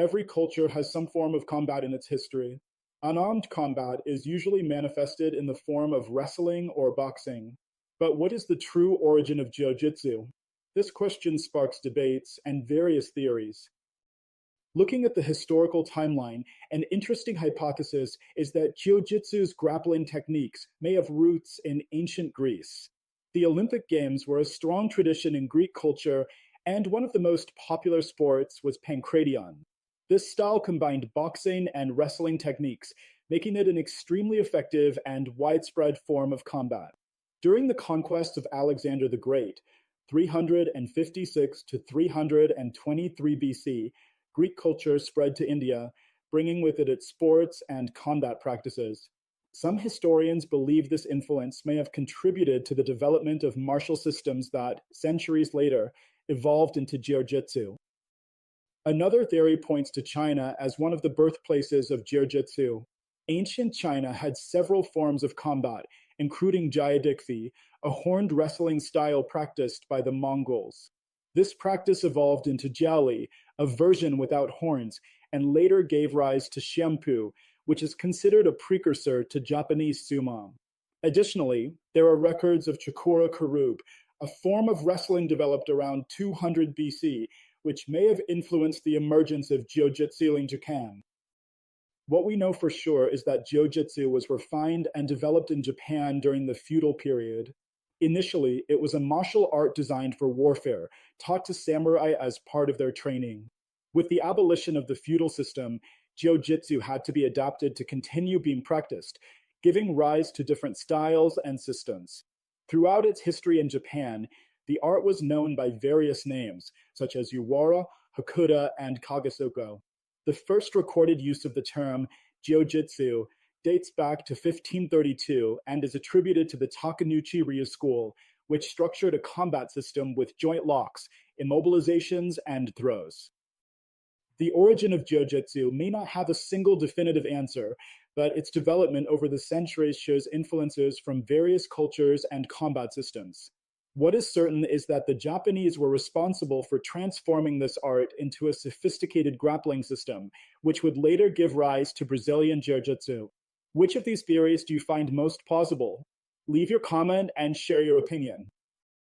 Every culture has some form of combat in its history. Unarmed combat is usually manifested in the form of wrestling or boxing. But what is the true origin of Jiu-Jitsu? This question sparks debates and various theories. Looking at the historical timeline, an interesting hypothesis is that Jiu-Jitsu's grappling techniques may have roots in ancient Greece. The Olympic Games were a strong tradition in Greek culture, and one of the most popular sports was pankration. This style combined boxing and wrestling techniques, making it an extremely effective and widespread form of combat. During the conquest of Alexander the Great, 356 to 323 BC, Greek culture spread to India, bringing with it its sports and combat practices. Some historians believe this influence may have contributed to the development of martial systems that, centuries later, evolved into Jiu-Jitsu. Another theory points to China as one of the birthplaces of Jiu-Jitsu. Ancient China had several forms of combat, including Jiu-Jitsu, a horned wrestling style practiced by the Mongols. This practice evolved into Jiaoli, a version without horns, and later gave rise to Xianpu, which is considered a precursor to Japanese sumo. Additionally, there are records of Chikura Karub, a form of wrestling developed around 200 BC, which may have influenced the emergence of Jiu-Jitsu in Japan. What we know for sure is that Jiu-Jitsu was refined and developed in Japan during the feudal period. Initially, it was a martial art designed for warfare, taught to samurai as part of their training. With the abolition of the feudal system, Jiu-Jitsu had to be adapted to continue being practiced, giving rise to different styles and systems. Throughout its history in Japan, the art was known by various names, such as Uwara, Hakuda, and Kagesoko. The first recorded use of the term Jiu-Jitsu dates back to 1532 and is attributed to the Takanouchi Ryu school, which structured a combat system with joint locks, immobilizations, and throws. The origin of Jiu-Jitsu may not have a single definitive answer, but its development over the centuries shows influences from various cultures and combat systems. What is certain is that the Japanese were responsible for transforming this art into a sophisticated grappling system, which would later give rise to Brazilian Jiu-Jitsu. Which of these theories do you find most plausible? Leave your comment and share your opinion.